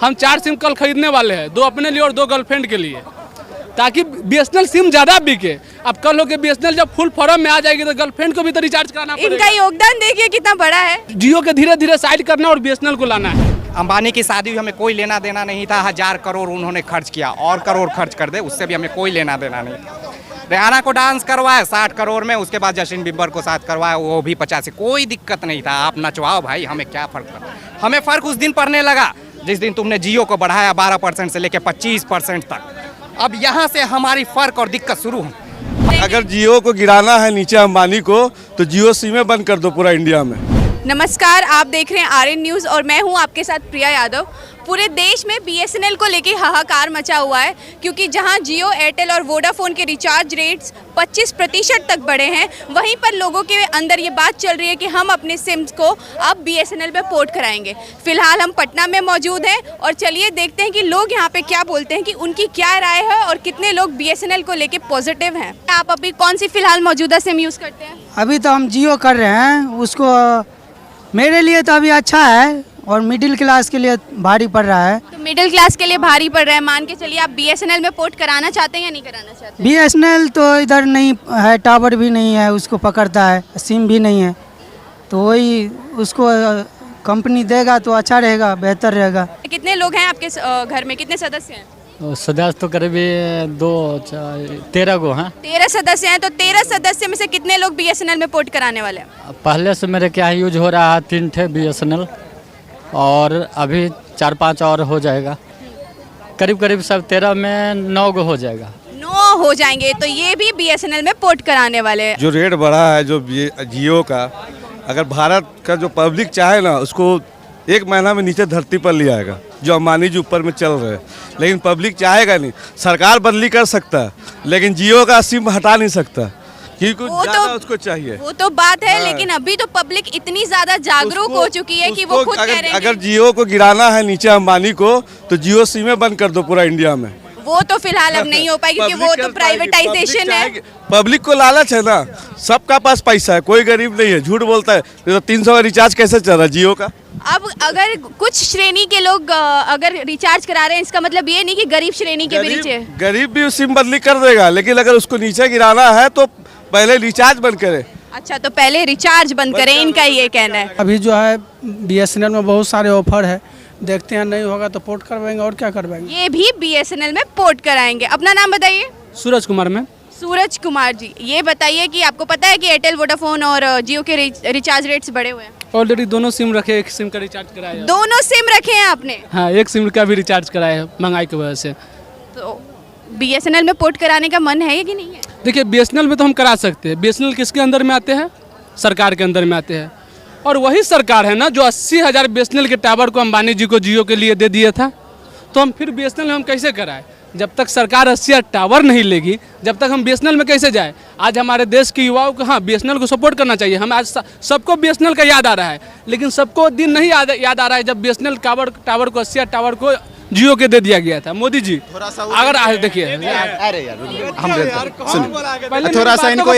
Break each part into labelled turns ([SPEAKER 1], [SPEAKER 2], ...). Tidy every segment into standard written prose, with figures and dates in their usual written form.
[SPEAKER 1] हम 4 सिम कल खरीदने वाले हैं, 2 अपने लिए और 2 गर्लफ्रेंड के लिए, ताकि बीएसएनएल सिम ज़्यादा बिके। अब कल हो के बीएसएनएल जब फुल फॉर्म में आ जाएगी तो गर्लफ्रेंड को भी तो रिचार्ज कराना पड़ेगा।
[SPEAKER 2] इनका योगदान देखिए कितना बड़ा है।
[SPEAKER 1] जियो के धीरे धीरे साइड करना और बीएसएनएल को लाना है।
[SPEAKER 3] अंबानी की शादी हुई, हमें कोई लेना देना नहीं था। 1000 करोड़ उन्होंने खर्च किया, और करोड़ खर्च कर दे, उससे भी हमें कोई लेना देना नहीं। रिहाना को डांस करवाया 60 करोड़ में, उसके बाद जस्टिन बीबर को साथ करवाया, वो भी 50। कोई दिक्कत नहीं था, आप नचवाओ भाई, हमें क्या फ़र्क पड़ा। हमें फ़र्क उस दिन पड़ने लगा जिस दिन तुमने जियो को बढ़ाया 12% से लेकर 25% तक। अब यहाँ से हमारी फ़र्क और दिक्कत शुरू है।
[SPEAKER 4] अगर जियो को गिराना है नीचे अंबानी को, तो जियो सिमें बंद कर दो पूरा इंडिया में।
[SPEAKER 2] नमस्कार, आप देख रहे हैं आर्यन न्यूज़ और मैं हूं आपके साथ प्रिया यादव। पूरे देश में बीएसएनएल को लेके हाहाकार मचा हुआ है, क्योंकि जहां जियो, एयरटेल और वोडाफोन के रिचार्ज रेट्स 25% तक बढ़े हैं, वहीं पर लोगों के अंदर ये बात चल रही है कि हम अपने सिम्स को अब बीएसएनएल पे पोर्ट कराएंगे। फिलहाल हम पटना में मौजूद हैं और चलिए देखते हैं कि लोग यहाँ पे क्या बोलते हैं, कि उनकी क्या राय है और कितने लोग बीएसएनएल को लेके पॉजिटिव हैं। आप अभी कौन सी फिलहाल मौजूदा सिम यूज़ करते हैं?
[SPEAKER 5] अभी तो हम जियो कर रहे हैं, उसको मेरे लिए तो अभी अच्छा है और मिडिल क्लास के लिए भारी पड़ रहा है।
[SPEAKER 2] तो मिडिल क्लास के लिए भारी पड़ रहा है। मान के चलिए आप बीएसएनएल में पोर्ट कराना चाहते हैं या नहीं कराना चाहते?
[SPEAKER 5] बीएसएनएल तो इधर नहीं है, टावर भी नहीं है, उसको पकड़ता है, सिम भी नहीं है, तो वही उसको कंपनी देगा तो अच्छा रहेगा, बेहतर रहेगा।
[SPEAKER 2] कितने लोग हैं आपके घर में, कितने सदस्य हैं?
[SPEAKER 6] सदस्य तो करीब 13 गो हैं।
[SPEAKER 2] 13 सदस्य हैं। तो 13 सदस्य में से कितने लोग बीएसएनएल में पोर्ट कराने वाले हैं?
[SPEAKER 6] पहले से मेरे क्या यूज हो रहा है 3 थे बीएसएनएल, और अभी 4-5 और हो जाएगा। करीब करीब सब 13 में 9 गो हो जाएगा।
[SPEAKER 2] 9 हो जाएंगे, तो ये भी बीएसएनएल में पोर्ट कराने वाले हैं।
[SPEAKER 4] जो रेट बढ़ा है जो जियो का, अगर भारत का जो पब्लिक चाहे ना, उसको 1 महीना में नीचे धरती पर ले आएगा, जो अंबानी जी ऊपर में चल रहे हैं। लेकिन पब्लिक चाहेगा नहीं। सरकार बदली कर सकता है, लेकिन जियो का सिम हटा नहीं सकता, क्योंकि ज़्यादा उसको चाहिए।
[SPEAKER 2] वो तो बात है, लेकिन अभी तो पब्लिक इतनी ज्यादा जागरूक हो चुकी है कि वो खुद कह रहे हैं
[SPEAKER 4] अगर जियो को गिराना है नीचे अंबानी को, तो जियो सिमें बंद कर दो पूरा इंडिया में।
[SPEAKER 2] वो तो फिलहाल अब नहीं हो पाएगी, क्योंकि वो तो प्राइवेटाइजेशन है।
[SPEAKER 4] पब्लिक को लालच है ना, सबका पास पैसा है, कोई गरीब नहीं है। झूठ बोलता है तो 300 का रिचार्ज कैसे चल रहा है जियो का?
[SPEAKER 2] अब अगर कुछ श्रेणी के लोग अगर रिचार्ज करा रहे हैं, इसका मतलब ये नहीं कि गरीब श्रेणी के भी नीचे।
[SPEAKER 4] गरीब भी सिम बदली कर देगा, लेकिन अगर उसको नीचे गिराना है तो पहले रिचार्ज बंद करे।
[SPEAKER 2] अच्छा, तो पहले रिचार्ज बंद करें, इनका ये कहना है।
[SPEAKER 7] अभी जो है बीएसएनएल में बहुत सारे ऑफर है, देखते हैं, नहीं होगा तो पोर्ट करवाएंगे, और क्या करवाएंगे।
[SPEAKER 2] ये भी बीएसएनएल में पोर्ट कराएंगे। अपना नाम बताइए।
[SPEAKER 1] सूरज कुमार में।
[SPEAKER 2] सूरज कुमार जी, ये बताइए कि आपको पता है कि एयरटेल, वोडाफोन और जियो के रिचार्ज रेट्स बढ़े हुए हैं?
[SPEAKER 1] ऑलरेडी दोनों सिम रखे, एक सिम का रिचार्ज कराया।
[SPEAKER 2] दोनों सिम रखे हैं आपने?
[SPEAKER 1] हाँ, एक सिम का भी रिचार्ज कराया है महंगाई की वजह से।
[SPEAKER 2] तो बीएसएनएल में पोर्ट कराने का मन है कि नहीं है?
[SPEAKER 1] देखिए, बीएसएनएल में तो हम करा सकते हैं। बीएसएनएल किसके अंदर में आते हैं? सरकार के अंदर में आते हैं। और वही सरकार है ना जो 80,000 बीएसएनएल के टावर को अंबानी जी को जियो के लिए दे दिया था। तो हम फिर बीएसएनएल में हम कैसे कराएं? जब तक सरकार 80,000 टावर नहीं लेगी, जब तक हम बीएसएनएल में कैसे जाए? आज हमारे देश के युवाओं को हाँ बीएसएनएल को सपोर्ट करना चाहिए। हम आज सबको बीएसएनएल का याद आ रहा है, लेकिन सबको दिन नहीं याद आ रहा है जब बीएसएनएल टावर को 80,000 टावर को जियो के दे दिया गया था। मोदी जी अगर आज देखिए,
[SPEAKER 8] अरे यार सुनिए, थोड़ा सा इनको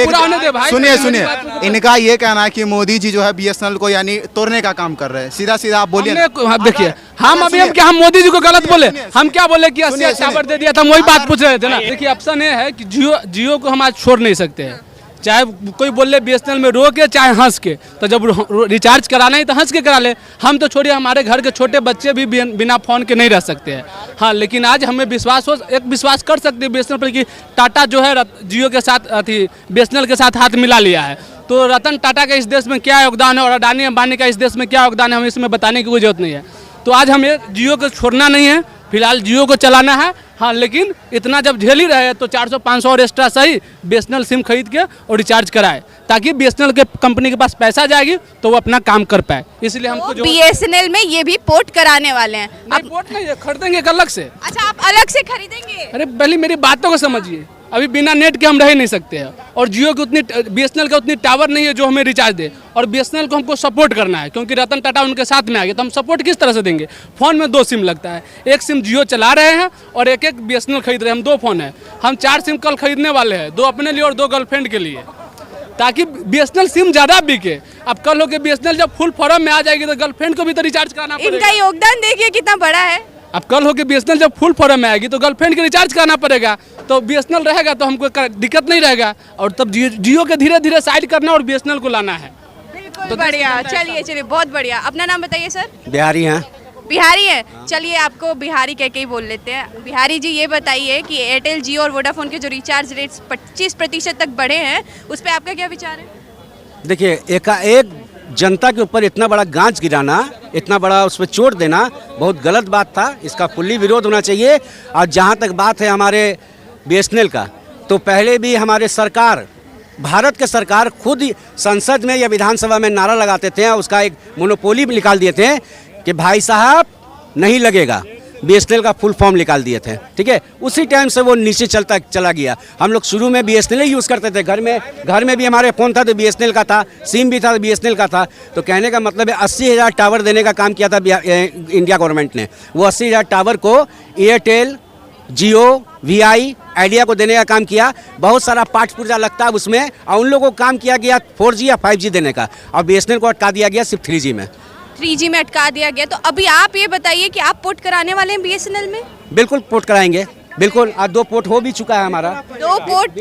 [SPEAKER 8] सुनिए, इनका ये कहना है कि मोदी जी जो है बीएसएनएल को यानी तोड़ने का काम कर रहे हैं। सीधा सीधा आप बोलिए।
[SPEAKER 1] देखिए, हम मोदी जी को गलत बोले? हम क्या बोले कि 80,000 टावर दे दिया था? हम वही बात पूछ रहे थे ना। देखिए, ऑप्शन ये है कि जियो को हम आज छोड़ नहीं सकते हैं, चाहे कोई बोल ले बीएसएनएल में रो के चाहे हंस के। तो जब रिचार्ज कराना है तो हंस के करा ले। हम तो छोड़िए, हमारे घर के छोटे बच्चे भी बिना फ़ोन के नहीं रह सकते हैं। हाँ, लेकिन आज हमें विश्वास कर सकते हैं बीएसएनएल पर कि टाटा जो है जियो के साथ बीएसएनएल के साथ हाथ मिला लिया है। तो रतन टाटा का इस देश में क्या योगदान है और अडानी अंबानी का इस देश में क्या योगदान है, हमें इसमें बताने की कोई जरूरत नहीं है। तो आज हमें जियो को छोड़ना नहीं है, फिलहाल जियो को चलाना है। हाँ, लेकिन इतना जब झेल ही रहे तो 400-500 और एक्स्ट्रा सही बीएसएनएल सिम खरीद के और रिचार्ज कराए, ताकि बीएसएनएल के कंपनी के पास पैसा जाएगी तो वो अपना काम कर पाए। इसलिए हमको जो
[SPEAKER 2] बीएसएनएल में ये भी पोर्ट कराने वाले हैं।
[SPEAKER 1] नहीं, पोर्ट नहीं, खरीदेंगे अलग से।
[SPEAKER 2] अच्छा, आप अलग से खरीदेंगे?
[SPEAKER 1] अरे पहले मेरी बातों को समझिए। अभी बिना नेट के हम रह नहीं सकते हैं, और जियो की उतनी बीएसएनएल का उतनी टावर नहीं है जो हमें रिचार्ज दे। और बीएसएनएल को हमको सपोर्ट करना है, क्योंकि रतन टाटा उनके साथ में आ गए, तो हम सपोर्ट किस तरह से देंगे? फ़ोन में 2 सिम लगता है, एक सिम जियो चला रहे हैं और एक बीएसएनएल खरीद रहे हैं। हम 2 फ़ोन हैं, हम 4 सिम कल खरीदने वाले हैं, 2 अपने लिए और 2 गर्लफ्रेंड के लिए, ताकि बीएसएनएल सिम ज़्यादा बिके। अब कल हो के बीएसएनएल जब फुल फॉर्म में आ जाएगी तो गर्लफ्रेंड को भी तो रिचार्ज कराना पड़ेगा।
[SPEAKER 2] इनका योगदान देखिए कितना बड़ा है।
[SPEAKER 1] अब कल हो के BSNL जब फुल फॉर्म में आएगी तो गर्लफ्रेंड के रिचार्ज कराना पड़ेगा, तो BSNL रहेगा तो हमको दिक्कत नहीं रहेगा, और तब जियो के धीरे धीरे साइड करना और BSNL को लाना है।
[SPEAKER 2] बिल्कुल बढ़िया, चलिए बहुत बढ़िया। अपना नाम बताइए सर।
[SPEAKER 9] बिहारी हैं।
[SPEAKER 2] बिहारी है, चलिए आपको बिहारी कह के ही बोल लेते हैं। बिहारी जी ये बताइए कि एयरटेल, जियो और वोडाफोन के जो रिचार्ज रेट्स 25% तक बढ़े हैं, उस पर आपका क्या विचार है?
[SPEAKER 9] देखिए, एकाएक जनता के ऊपर इतना बड़ा गांच गिराना, इतना बड़ा उस पर चोट देना बहुत गलत बात था। इसका फुल्ली विरोध होना चाहिए। और जहां तक बात है हमारे BSNL का, तो पहले भी हमारे सरकार, भारत के सरकार खुद संसद में या विधानसभा में नारा लगाते थे, उसका एक मोनोपोली निकाल दिए थे कि भाई साहब नहीं लगेगा। BSNL का फुल फॉर्म निकाल दिए थे, ठीक है। उसी टाइम से वो नीचे चला गया। हम लोग शुरू में BSNL ही यूज़ करते थे, घर में भी हमारे फ़ोन था तो BSNL का था, सिम भी था तो BSNL का था। तो कहने का मतलब है 80,000 टावर देने का काम किया था इंडिया गवर्नमेंट ने। वो 80,000 टावर को एयरटेल, जियो, VI, आइडिया को देने का काम किया। बहुत सारा पाठ पुर्जा लगता है उसमें, और उन लोगों को काम किया गया 4G या 5G देने का, और BSNL को अटका दिया गया सिर्फ 3G में।
[SPEAKER 2] 3G में अटका दिया गया। तो अभी आप ये बताइए कि आप पोर्ट कराने वाले हैं BSNL में?
[SPEAKER 9] बिल्कुल पोर्ट कराएंगे, बिल्कुल। आज 2 पोर्ट हो भी चुका है हमारा।
[SPEAKER 2] 2 पोर्ट,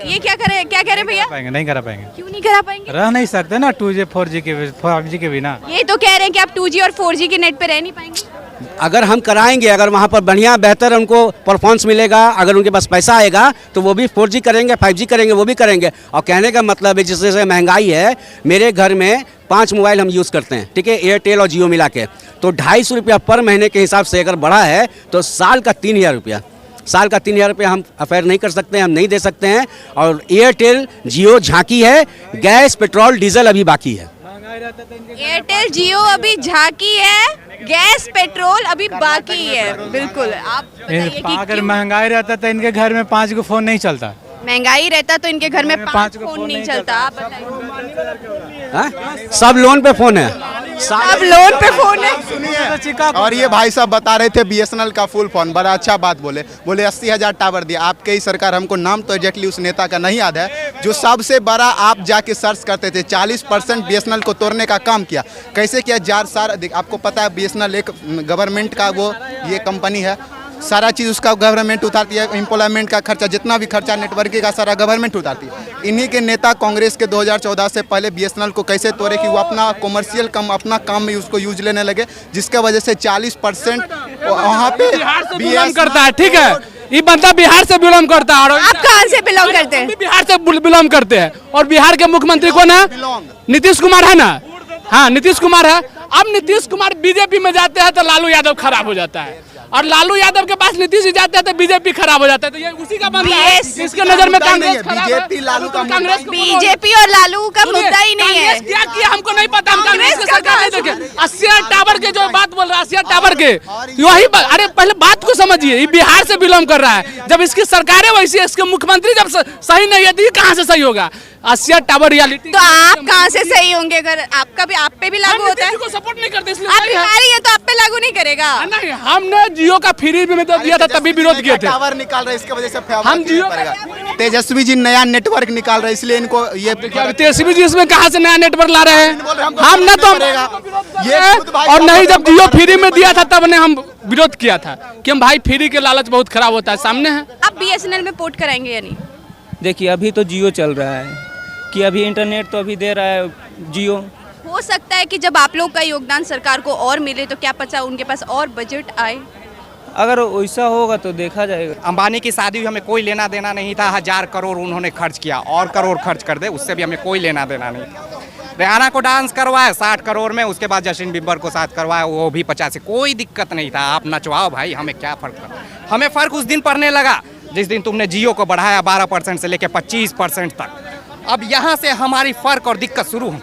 [SPEAKER 2] ये क्या कह रहे भैया?
[SPEAKER 10] नहीं करा पाएंगे।
[SPEAKER 2] क्यों नहीं करा पाएंगे?
[SPEAKER 10] रह नहीं सकते ना 2G 4G के 5G के बिना।
[SPEAKER 2] ये तो कह रहे हैं कि आप 2G और 4G के नेट पे रह नहीं पाएंगे।
[SPEAKER 9] अगर हम कराएंगे, अगर वहाँ पर बढ़िया बेहतर उनको परफॉर्मेंस मिलेगा, अगर उनके पास पैसा आएगा तो वो भी 4G करेंगे, 5G करेंगे, वो भी करेंगे। और कहने का मतलब है जिस जैसे महंगाई है, मेरे घर में 5 मोबाइल हम यूज़ करते हैं, ठीक है, एयरटेल और जियो मिला के, तो 250 रुपया पर महीने के हिसाब से अगर बढ़ा है तो साल का 3,000 रुपया, साल का 3,000 रुपया हम अफेयर नहीं कर सकते हैं, हम नहीं दे सकते हैं। और एयरटेल, जियो झांकी है, गैस, पेट्रोल, डीजल अभी बाकी है।
[SPEAKER 2] एयरटेल, जियो अभी झांकी है, गैस, पेट्रोल अभी बाकी है। बिल्कुल। आप बताइए कि
[SPEAKER 10] अगर महंगाई रहता तो इनके घर में 5 को फ़ोन नहीं चलता।
[SPEAKER 2] महंगाई रहता तो इनके घर में 5 फोन नहीं चलता। आप बताइए।
[SPEAKER 9] सब लोन पे फ़ोन है,
[SPEAKER 2] सब लोन पे फोन है।
[SPEAKER 8] और ये भाई साहब बता रहे थे BSNL का फुल फॉर्म, बड़ा अच्छा बात बोले 80,000 टावर दिया। आपके ही सरकार, हमको नाम तो एग्जैक्टली उस नेता का नहीं याद है, जो सबसे बड़ा आप जाके सर्च करते थे, 40% BSNL को तोड़ने का काम किया। कैसे किया? आपको पता है BSNL एक गवर्नमेंट का वो ये कंपनी है, सारा चीज़ उसका गवर्नमेंट उतारती है। एम्प्लॉयमेंट का खर्चा, जितना भी खर्चा नेटवर्किंग का सारा गवर्नमेंट उतारती है। इन्हीं के नेता कांग्रेस के 2014 से पहले BSNL को कैसे तोड़े कि वो अपना कॉमर्शियल अपना काम में उसको यूज लेने लगे, जिसके वजह से 40% वहाँ पे
[SPEAKER 1] बिलोंग करता है। ठीक है, ये बंदा बिहार से बिलोंग करता है। और
[SPEAKER 2] आप कहाँ से बिलोंग करते हैं?
[SPEAKER 1] बिहार से बिलोंग करते हैं। और बिहार के मुख्यमंत्री कौन है? नीतीश कुमार है ना। हाँ, नीतीश कुमार है। अब नीतीश कुमार बीजेपी में जाते हैं तो लालू यादव खराब हो जाता है, और लालू यादव के पास नीतीश जी जाते हैं तो बीजेपी खराब हो जाता है। तो ये उसी का बंदा है, इसके नजर में कांग्रेस खराब है।
[SPEAKER 2] बीजेपी और लालू का मुद्दा ही नहीं है।
[SPEAKER 1] क्या किया हमको नहीं पता, हम कांग्रेस की सरकार नहीं देखे। 80 टावर के जो बात बोल रहा है, 80 टावर के वही अरे पहले बात को समझिए, ये बिहार से बिलोंग कर रहा है। जब इसकी सरकार है वैसी, इसके मुख्यमंत्री जब सही नहीं है तो ये कहाँ से सही होगा? 80 टावर रियलिटी।
[SPEAKER 2] तो आप कहाँ से सही होंगे? अगर आपका भी, आप पे भी लागू होता है।
[SPEAKER 1] सपोर्ट नहीं करते इसलिए
[SPEAKER 2] आप बिहारी है तो आप पे लागू नहीं करेगा।
[SPEAKER 1] नहीं, हमने जियो का फ्री में तो दिया था, तभी विरोध किए थे।
[SPEAKER 8] टावर निकाल रहे, इसके वजह से
[SPEAKER 1] हम जियो
[SPEAKER 8] तेजस्वी जी नया नेटवर्क निकाल रहे, इसलिए इनको ये
[SPEAKER 1] तेजस्वी जी इसमें कहाँ से नया नेटवर्क ला रहे हैं? हम ना तो और नहीं, जब जियो फ्री में दिया था तब ने हम विरोध किया था कि हम भाई फ्री के लालच बहुत खराब होता है। सामने है।
[SPEAKER 2] आप BSNL में पोर्ट कराएंगे या नहीं?
[SPEAKER 11] देखिए, अभी तो जियो चल रहा है कि अभी इंटरनेट तो अभी दे रहा है जियो।
[SPEAKER 2] हो सकता है कि जब आप लोग का योगदान सरकार को और मिले तो क्या पता उनके पास और बजट आए।
[SPEAKER 11] अगर वैसा होगा तो देखा जाएगा।
[SPEAKER 3] अंबानी की शादी हमें कोई लेना देना नहीं था। 1000 करोड़ उन्होंने खर्च किया, और करोड़ खर्च कर दे, उससे भी हमें कोई लेना देना नहीं था। रियाना को डांस करवाया 60 करोड़ में, उसके बाद जस्टिन बीबर को साथ करवाया, वो भी 50 से, कोई दिक्कत नहीं था। आप नचवाओ भाई, हमें क्या फ़र्क पड़ा। हमें फ़र्क उस दिन पड़ने लगा जिस दिन तुमने जियो को बढ़ाया 12% से लेकर 25% तक। अब यहाँ से हमारी फ़र्क और दिक्कत शुरू हुई।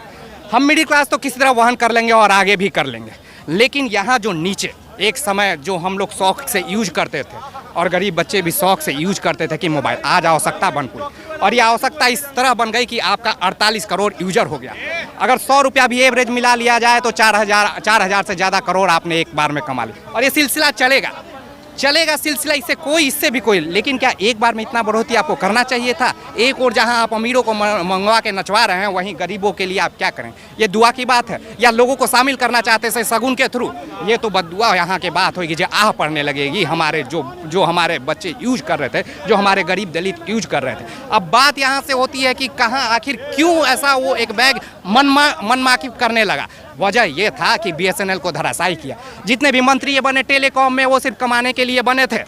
[SPEAKER 3] हम मिडिल क्लास तो किसी तरह वहन कर लेंगे और आगे भी कर लेंगे, लेकिन यहाँ जो नीचे एक समय जो हम लोग शौक से यूज करते थे, और गरीब बच्चे भी शौक से यूज करते थे कि मोबाइल, आज आवश्यकता बन गई। और ये आवश्यकता इस तरह बन गई कि आपका 48 करोड़ यूजर हो गया। अगर 100 रुपया भी एवरेज मिला लिया जाए तो 4,000 से ज़्यादा करोड़ आपने एक बार में कमा लिया, और ये सिलसिला चलेगा। चलेगा सिलसिला, इससे भी कोई, लेकिन क्या एक बार में इतना बढ़ोतरी आपको करना चाहिए था? एक और जहां आप अमीरों को मंगवा के नचवा रहे हैं, वहीं गरीबों के लिए आप क्या करें? ये दुआ की बात है? या लोगों को शामिल करना चाहते हैं सगुन के थ्रू? ये तो बददुआ यहाँ की बात होगी, जो आह पड़ने लगेगी हमारे जो हमारे बच्चे यूज कर रहे थे, जो हमारे गरीब दलित यूज कर रहे थे। अब बात यहाँ से होती है कि कहाँ आखिर क्यों ऐसा वो एक बैग मनमाकी करने लगा? वजह ये था कि BSNL को धराशायी किया। जितने भी मंत्री ये बने टेलीकॉम में, वो सिर्फ कमाने के लिए बने थे,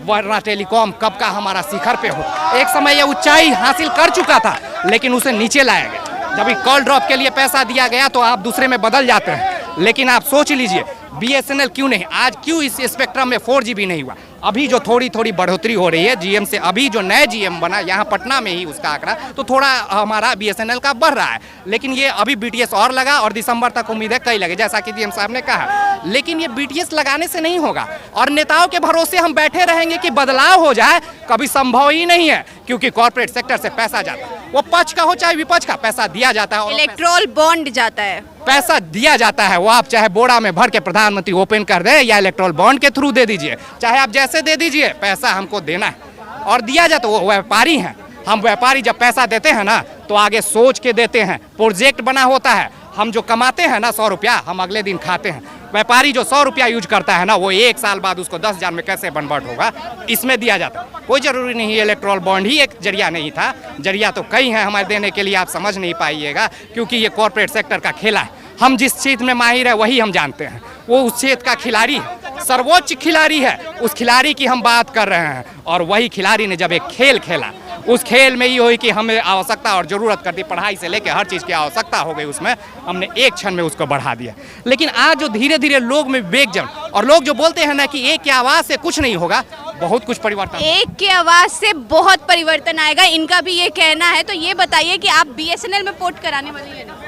[SPEAKER 3] वरना टेलीकॉम कब का हमारा शिखर पे हो। एक समय ये ऊंचाई हासिल कर चुका था, लेकिन उसे नीचे लाया गया। जब कॉल ड्रॉप के लिए पैसा दिया गया तो आप दूसरे में बदल जाते हैं। लेकिन आप सोच लीजिए BSNL क्यों नहीं, आज क्यों इस स्पेक्ट्रम में 4GB नहीं हुआ? अभी जो थोड़ी बढ़ोतरी हो रही है GM से, अभी जो नए GM बना यहाँ पटना में ही, उसका आंकड़ा तो थोड़ा हमारा BSNL का बढ़ रहा है। लेकिन ये अभी BTS और लगा और दिसंबर तक उम्मीद है कई लगे, जैसा कि GM साहब ने कहा। लेकिन ये BTS लगाने से नहीं होगा और नेताओं के भरोसे हम बैठे रहेंगे कि बदलाव हो जाए, कभी संभव ही नहीं है, क्योंकि कॉर्पोरेट सेक्टर से पैसा जाता है। वो पक्ष का हो चाहे विपक्ष का, पैसा दिया जाता है।
[SPEAKER 2] इलेक्ट्रोल बॉन्ड जाता है,
[SPEAKER 3] पैसा दिया जाता है। वो आप चाहे बोरा में भर के प्रधानमंत्री ओपन कर दे या इलेक्ट्रोल बॉन्ड के थ्रू दे दीजिए, चाहे आप जैसे दे दीजिए, पैसा हमको देना है और दिया जाता है। वो व्यापारी हैं, हम व्यापारी जब पैसा देते हैं ना तो आगे सोच के देते हैं। प्रोजेक्ट बना होता है, हम जो कमाते हैं ना 100 रुपया, हम अगले दिन खाते हैं। व्यापारी जो 100 रुपया यूज करता है ना, वो 1 साल बाद उसको 10,000 में कैसे कन्वर्ट होगा, इसमें दिया जाता है। कोई जरूरी नहीं है इलेक्ट्रोल बॉन्ड ही एक जरिया नहीं था, जरिया तो कई हैं हमारे देने के लिए, आप समझ नहीं पाइएगा, क्योंकि ये कॉर्पोरेट सेक्टर का खेला है। हम जिस क्षेत्र में माहिर है वही हम जानते हैं, वो उस क्षेत्र का खिलाड़ी है, सर्वोच्च खिलाड़ी है, उस खिलाड़ी की हम बात कर रहे हैं। और वही खिलाड़ी ने जब एक खेल खेला, उस खेल में ये हुई कि हमें आवश्यकता और ज़रूरत करती, पढ़ाई से लेकर हर चीज़ की आवश्यकता हो गई, उसमें हमने एक क्षण में उसको बढ़ा दिया। लेकिन आज जो धीरे धीरे लोग में विवेक जन, और लोग जो बोलते हैं ना कि एक की आवाज़ से कुछ नहीं होगा, बहुत कुछ परिवर्तन,
[SPEAKER 2] एक की आवाज़ से बहुत परिवर्तन आएगा, इनका भी ये कहना है। तो ये बताइए कि आप BSNL में पोर्ट कराने वाले हैं ना?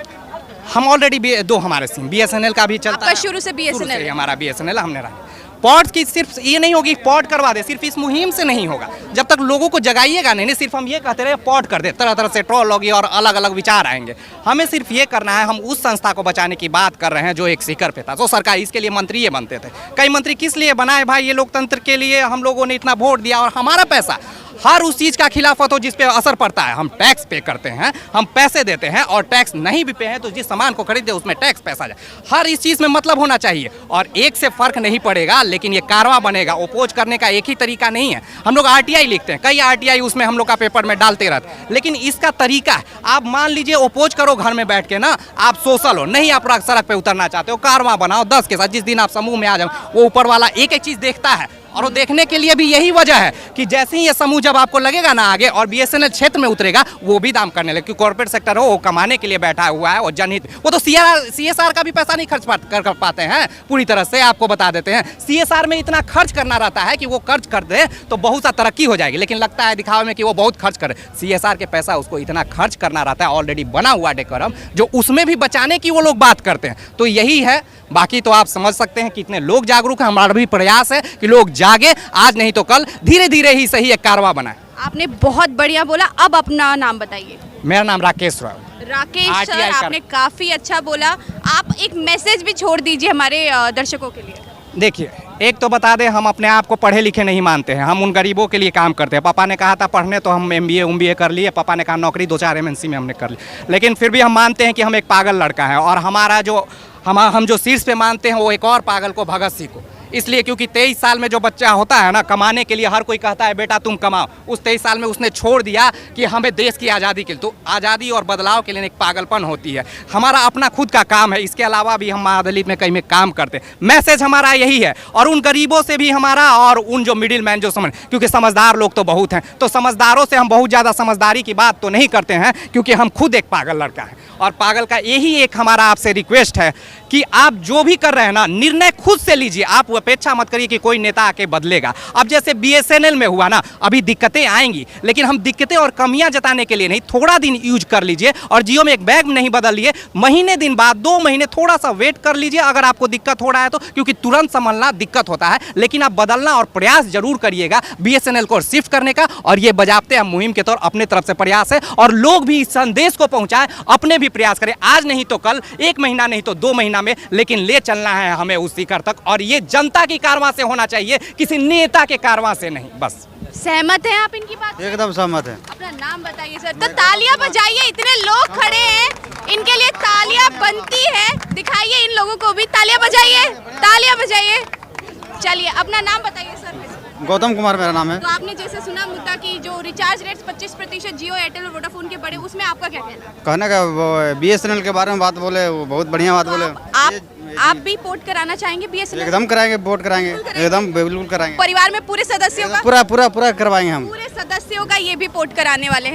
[SPEAKER 3] हम ऑलरेडी दो हमारे सिम BSNL का भी चलता है,
[SPEAKER 2] शुरू से BSNL
[SPEAKER 3] हमारा BSNL हमने रहा। पॉट की सिर्फ ये नहीं होगी पॉट करवा दे, सिर्फ इस मुहिम से नहीं होगा। जब तक लोगों को जगाइएगा नहीं, सिर्फ हम ये कहते रहे पॉट कर दे, तरह तरह से ट्रोल होगी और अलग अलग विचार आएंगे। हमें सिर्फ ये करना है, हम उस संस्था को बचाने की बात कर रहे हैं जो एक शिखर पे था। तो सरकार, इसके लिए मंत्री ये बनते थे, कई मंत्री किस लिए बनाए भाई? ये लोकतंत्र के लिए हम लोगों ने इतना वोट दिया और हमारा पैसा हर उस चीज़ का खिलाफत हो जिस पे असर पड़ता है। हम टैक्स पे करते हैं, हम पैसे देते हैं, और टैक्स नहीं भी पे हैं तो जिस सामान को खरीदे उसमें टैक्स पैसा जाए। हर इस चीज़ में मतलब होना चाहिए और एक से फ़र्क नहीं पड़ेगा, लेकिन ये कारवां बनेगा। अपोज करने का एक ही तरीका नहीं है। हम लोग RTI लिखते हैं, कई RTI उसमें हम लोग का पेपर में डालते रहते हैं, लेकिन इसका तरीका है। आप मान लीजिए अपोज करो घर में बैठ के ना, आप सोशल हो, नहीं आप सड़क पे उतरना चाहते हो, कारवां बनाओ 10 के साथ। जिस दिन आप समूह में आ जाओ, वो ऊपर वाला एक एक चीज़ देखता है, और वो देखने के लिए भी यही वजह है कि जैसे ही ये समूह जब आपको लगेगा ना आगे और BSNL क्षेत्र में उतरेगा, वो भी दाम करने लगे। क्योंकि कॉर्पोरेट सेक्टर हो, वो कमाने के लिए बैठा हुआ है, और जनहित, वो तो CSR का भी पैसा नहीं खर्च कर पाते हैं पूरी तरह से। आपको बता देते हैं CSR में इतना खर्च करना रहता है कि वो खर्च कर दे तो बहुत सा तरक्की हो जाएगी, लेकिन लगता है दिखावे में कि वो बहुत खर्च करे। CSR के पैसा उसको इतना खर्च करना रहता है, ऑलरेडी बना हुआ डेकोरम, जो उसमें भी बचाने की वो लोग बात करते हैं। तो यही है, बाकी तो आप समझ सकते हैं कितने लोग जागरूक हैं। हमारा भी प्रयास है कि लोग जागे, आज नहीं तो कल, धीरे धीरे ही सही एक कारवां बनाए।
[SPEAKER 2] आपने बहुत बढ़िया बोला, अब अपना नाम बताइए।
[SPEAKER 3] मेरा नाम राकेश राव।
[SPEAKER 2] राकेश सर, आपने काफ़ी अच्छा बोला। आप एक मैसेज भी छोड़ दीजिए हमारे दर्शकों के लिए।
[SPEAKER 3] देखिए, एक तो बता दें, हम अपने आप को पढ़े लिखे नहीं मानते हैं, हम उन गरीबों के लिए काम करते हैं। पापा ने कहा था पढ़ने, तो हम MBA कर लिए। पापा ने कहा नौकरी 2-4 MNC में हमने कर ली, लेकिन फिर भी हम मानते हैं कि हम एक पागल लड़का है, और हमारा जो हम जो शीर्ष पे मानते हैं वो एक और पागल को, भगत सिंह को। इसलिए क्योंकि 23 साल में जो बच्चा होता है ना, कमाने के लिए हर कोई कहता है बेटा तुम कमाओ, उस 23 साल में उसने छोड़ दिया कि हमें देश की आज़ादी के लिए। तो आज़ादी और बदलाव के लिए एक पागलपन होती है। हमारा अपना खुद का काम है, इसके अलावा भी हम महादलित में कहीं में काम करते हैं। मैसेज हमारा यही है, और उन गरीबों से भी हमारा, और उन जो मिडिल मैन जो समझ, क्योंकि समझदार लोग तो बहुत हैं, तो समझदारों से हम बहुत ज़्यादा समझदारी की बात तो नहीं करते हैं, क्योंकि हम खुद एक पागल लड़का है। और पागल का यही एक हमारा आपसे रिक्वेस्ट है कि आप जो भी कर रहे हैं ना, निर्णय खुद से लीजिए। आप अपेक्षा मत करिए कि कोई नेता आके बदलेगा। अब जैसे BSNL में हुआ ना, अभी दिक्कतें आएंगी, लेकिन हम दिक्कतें और कमियां जताने के लिए नहीं, थोड़ा दिन यूज कर लीजिए। और जियो में एक बैग नहीं बदल लिए, महीने दिन बाद 2 महीने थोड़ा सा वेट कर लीजिए अगर आपको दिक्कत हो रहा है तो, क्योंकि तुरंत संभलना दिक्कत होता है, लेकिन आप बदलना और प्रयास जरूर करिएगा BSNL को शिफ्ट करने का। और ये बजाते हम मुहिम के तौर अपने तरफ से प्रयास है, और लोग भी इस संदेश को पहुंचाए, अपने भी प्रयास करें। आज नहीं तो कल, 1 महीना नहीं तो 2 महीना में, लेकिन ले चलना है हमें उस शिखर तक, और ये जनता की कारवां से होना चाहिए, किसी नेता के कारवां से नहीं। बस
[SPEAKER 2] सहमत हैं आप इनकी बात?
[SPEAKER 12] एकदम सहमत है।
[SPEAKER 2] अपना नाम बताइए सर। तो तालियां बजाइए, इतने लोग खड़े हैं, इनके लिए तालियां बनती है। दिखाइए इन लोगों को भी, तालियां बजाइए, तालियां बजाइए। चलिए अपना नाम बताइए सर।
[SPEAKER 12] गौतम कुमार मेरा नाम है।
[SPEAKER 2] तो आपने जैसे सुना मुद्दा की जो रिचार्ज रेट्स 25% जियो एयरटेल और वोडाफोन के बढ़े, उसमें आपका क्या कहना है?
[SPEAKER 12] कहने का वो BSNL के बारे में बात बोले, वो बहुत बढ़िया बात बोले।
[SPEAKER 2] आप भी पोर्ट कराना चाहेंगे BSNL?
[SPEAKER 12] एकदम कराएंगे, वोट कराएंगे, एकदम बिल्कुल कराएंगे।
[SPEAKER 2] परिवार में पूरे सदस्यों का
[SPEAKER 12] पूरा करवाएंगे हम।
[SPEAKER 2] पूरे सदस्यों का ये भी पोर्ट कराने वाले हैं।